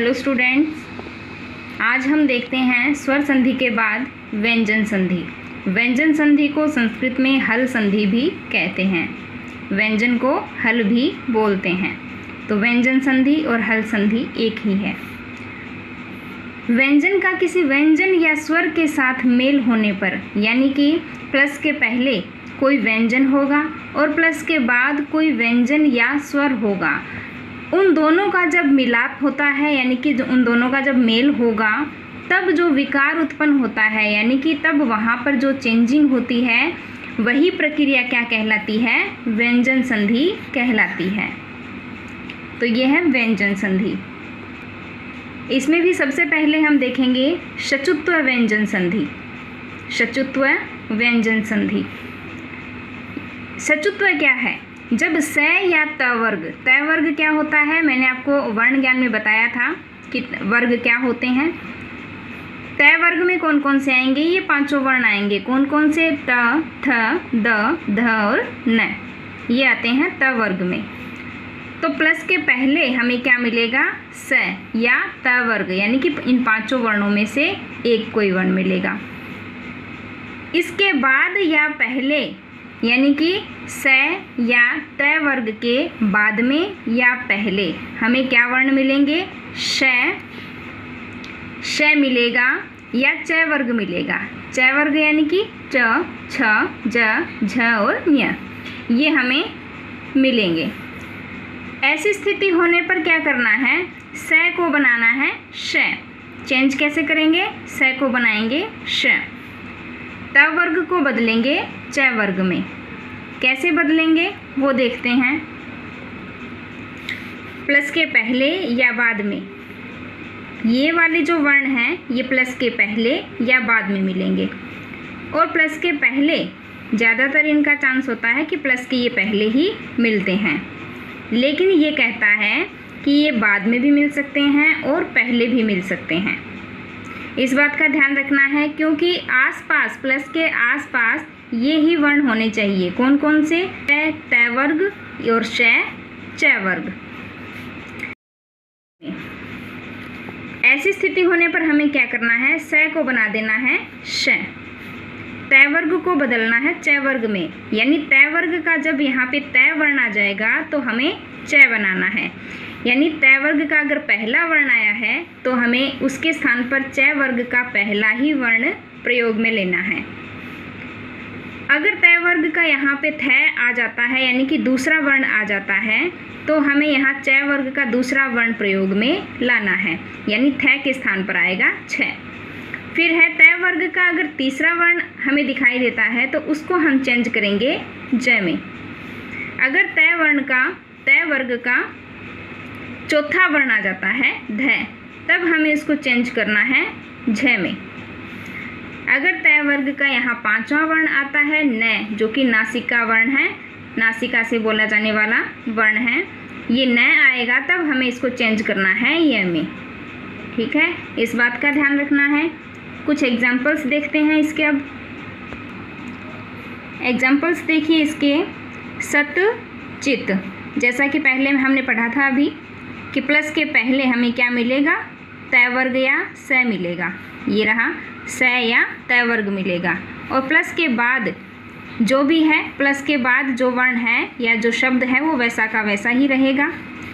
Hello students, आज हम देखते हैं स्वर संधि के बाद व्यंजन संधि। व्यंजन संधि को संस्कृत में हल संधि भी कहते हैं। व्यंजन को हल भी बोलते हैं। तो व्यंजन संधि और हल संधि एक ही है। व्यंजन का किसी व्यंजन या स्वर के साथ मेल होने पर, यानी कि प्लस के पहले कोई व्यंजन होगा और प्लस के बाद कोई व्यंजन या स्वर होगा, उन दोनों का जब मिलाप होता है, यानी कि उन दोनों का जब मेल होगा, तब जो विकार उत्पन्न होता है, यानी कि तब वहाँ पर जो चेंजिंग होती है, वही प्रक्रिया क्या कहलाती है? व्यंजन संधि कहलाती है। तो यह है व्यंजन संधि। इसमें भी सबसे पहले हम देखेंगे शचुत्व व्यंजन संधि। शचुत्व व्यंजन संधि। शचुत्व क्या है? जब स या त वर्ग क्या होता है? मैंने आपको वर्ण ज्ञान में बताया था कि वर्ग क्या होते हैं। त वर्ग में कौन कौन से आएंगे? ये पांचों वर्ण आएंगे। कौन कौन से? त, थ, द, ध और न, ये आते हैं त वर्ग में। तो प्लस के पहले हमें क्या मिलेगा? स या त वर्ग, यानी कि इन पांचों वर्णों में से एक कोई वर्ण मिलेगा। इसके बाद या पहले, यानी कि स या त वर्ग के बाद में या पहले हमें क्या वर्ण मिलेंगे? श मिलेगा या च वर्ग मिलेगा। च वर्ग यानी कि च, छ, ज, झ और ञ, ये हमें मिलेंगे। ऐसी स्थिति होने पर क्या करना है? स को बनाना है श। चेंज कैसे करेंगे? स को बनाएंगे श। त वर्ग को बदलेंगे च वर्ग में। कैसे बदलेंगे वो देखते हैं। प्लस के पहले या बाद में, ये वाले जो वर्ण हैं ये प्लस के पहले या बाद में मिलेंगे। और प्लस के पहले ज़्यादातर इनका चांस होता है कि प्लस के ये पहले ही मिलते हैं, लेकिन ये कहता है कि ये बाद में भी मिल सकते हैं और पहले भी मिल सकते हैं। इस बात का ध्यान रखना है, क्योंकि आसपास, प्लस के आसपास ये ही वर्ण होने चाहिए। कौन कौन से? त वर्ग और श, च वर्ग। ऐसी स्थिति होने पर हमें क्या करना है? स को बना देना है श। त वर्ग को बदलना है च वर्ग में, यानी त वर्ग का जब यहाँ पे त वर्ण आ जाएगा तो हमें च बनाना है। यानी त वर्ग का अगर पहला वर्ण आया है तो हमें उसके स्थान पर च वर्ग का पहला ही वर्ण प्रयोग में लेना है। अगर त वर्ग का यहाँ पे थ आ जाता है, यानी कि दूसरा वर्ण आ जाता है, तो हमें यहाँ च वर्ग का दूसरा वर्ण प्रयोग में लाना है, यानी थ के स्थान पर आएगा छ। फिर है त वर्ग का अगर तीसरा वर्ण हमें दिखाई देता है तो उसको हम चेंज करेंगे ज में। अगर त वर्ग का चौथा वर्ण आ जाता है ध, तब हमें इसको चेंज करना है झ में। अगर त वर्ग का यहाँ पांचवा वर्ण आता है न, जो कि नासिका वर्ण है, नासिका से बोला जाने वाला वर्ण है, ये न आएगा, तब हमें इसको चेंज करना है य में। ठीक है, इस बात का ध्यान रखना है। कुछ एग्जाम्पल्स देखते हैं इसके। अब एग्जाम्पल्स देखिए इसके। सत, चित, जैसा कि पहले हमने पढ़ा था अभी कि प्लस के पहले हमें क्या मिलेगा? त वर्ग या स मिलेगा। ये रहा स या त वर्ग मिलेगा। और प्लस के बाद जो भी है, प्लस के बाद जो वर्ण है या जो शब्द है वो वैसा का वैसा ही रहेगा,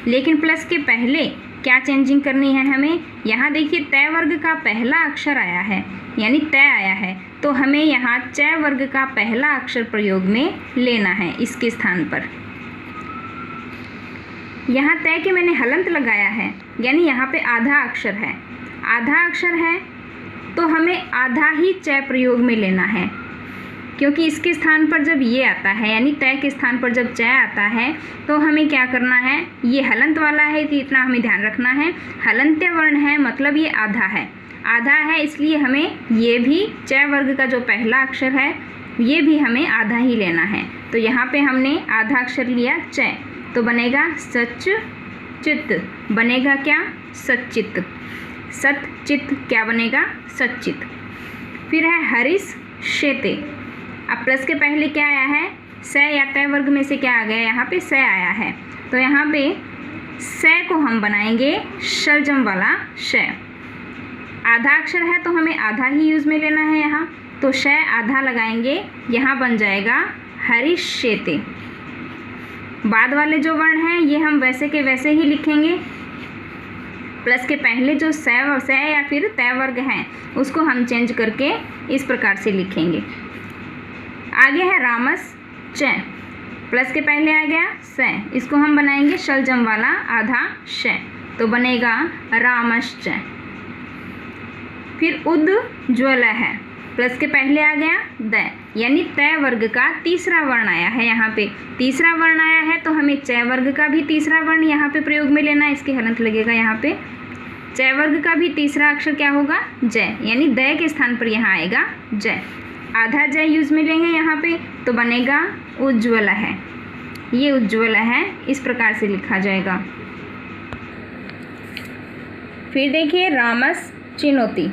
लेकिन प्लस के पहले क्या चेंजिंग करनी है हमें? यहाँ देखिए त वर्ग का पहला अक्षर आया है, यानी त आया है, तो हमें यहाँ च वर्ग का पहला अक्षर प्रयोग में लेना है इसके स्थान पर। यहाँ त के मैंने हलंत लगाया है, यानी यहाँ पे आधा अक्षर है। आधा अक्षर है तो हमें आधा ही च प्रयोग में लेना है, क्योंकि इसके स्थान पर जब ये आता है, यानी त के स्थान पर जब च आता है, तो हमें क्या करना है? ये हलंत वाला है तो इतना हमें ध्यान रखना है, हलंत्य वर्ण है, मतलब ये आधा है। आधा है इसलिए हमें ये भी च वर्ग का जो पहला अक्षर है ये भी हमें आधा ही लेना है। तो यहाँ पे हमने आधा अक्षर लिया च, तो बनेगा सच चित। बनेगा क्या? सच्चित। सत चित क्या बनेगा? सच्चित। फिर है हरिश शेते। अब प्लस के पहले क्या आया है? स या त वर्ग में से क्या आ गया? यहाँ पे स आया है, तो यहाँ पे स को हम बनाएंगे शलजम वाला श। आधा अक्षर है तो हमें आधा ही यूज़ में लेना है यहाँ, तो श आधा लगाएंगे, यहाँ बन जाएगा हरिष्येते। बाद वाले जो वर्ण हैं ये हम वैसे के वैसे ही लिखेंगे, प्लस के पहले जो स या फिर तय वर्ग हैं उसको हम चेंज करके इस प्रकार से लिखेंगे। आगे है रामस च, प्लस के पहले आ गया स, इसको हम बनाएंगे शलजम वाला आधा श, तो बनेगा रामश्च। फिर उज्ज्वल है, प्लस के पहले आ गया द, यानी तय वर्ग का तीसरा वर्ण आया है। यहाँ पे तीसरा वर्ण आया है तो हमें चय वर्ग का भी तीसरा वर्ण यहाँ पे प्रयोग में लेना है। इसके हलंत लगेगा यहाँ पे, चय वर्ग का भी तीसरा अक्षर क्या होगा जय, यानी द के स्थान पर यहाँ आएगा जय। आधा जय यूज में लेंगे यहाँ पे तो बनेगा उज्ज्वल है। ये उज्ज्वल है, इस प्रकार से लिखा जाएगा। फिर देखिए रामस चिनोती,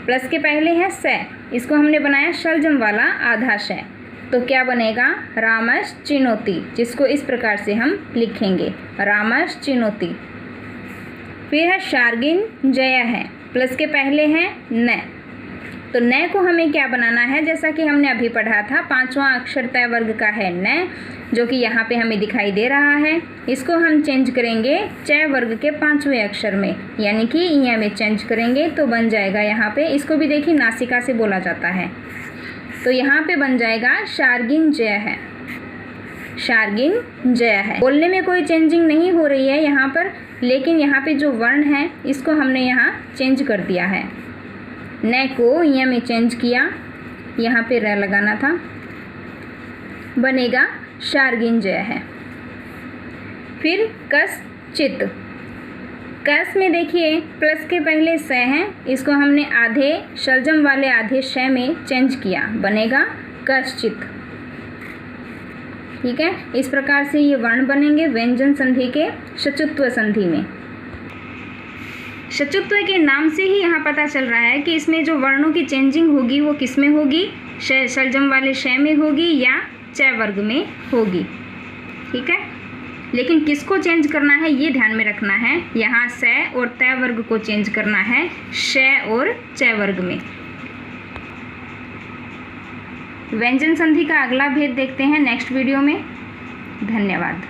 प्लस के पहले है स, इसको हमने बनाया शलजम वाला आधा श, तो क्या बनेगा रामस चिनोती, जिसको इस प्रकार से हम लिखेंगे रामस चिनोती। फिर है शार्गिन जय है, प्लस के पहले है न, तो न को हमें क्या बनाना है, जैसा कि हमने अभी पढ़ा था, पांचवा अक्षर तय वर्ग का है न, जो कि यहाँ पे हमें दिखाई दे रहा है। इसको हम चेंज करेंगे चय वर्ग के पांचवें अक्षर में, यानी कि य में चेंज करेंगे तो बन जाएगा यहाँ पे, इसको भी देखिए नासिका से बोला जाता है, तो यहाँ पे बन जाएगा शार्गिन जय है। शार्गिन जय है, बोलने में कोई चेंजिंग नहीं हो रही है यहाँ पर, लेकिन यहाँ पे जो वर्ण है इसको हमने यहाँ चेंज कर दिया है। न को य में चेंज किया, यहाँ पे र लगाना था, बनेगा शार्गिन जय है। फिर कस चित, कस में देखिए प्लस के पहले स है, इसको हमने आधे शलजम वाले आधे श में चेंज किया, बनेगा कश्चित। ठीक है, इस प्रकार से ये वर्ण बनेंगे व्यंजन संधि के शचुत्व संधि में। शचुत्व के नाम से ही यहाँ पता चल रहा है कि इसमें जो वर्णों की चेंजिंग होगी वो किस में होगी, शलजम वाले श में होगी या चय वर्ग में होगी। ठीक है, लेकिन किसको चेंज करना है ये ध्यान में रखना है, यहाँ स और तय वर्ग को चेंज करना है श और चय वर्ग में। व्यंजन संधि का अगला भेद देखते हैं नेक्स्ट वीडियो में। धन्यवाद।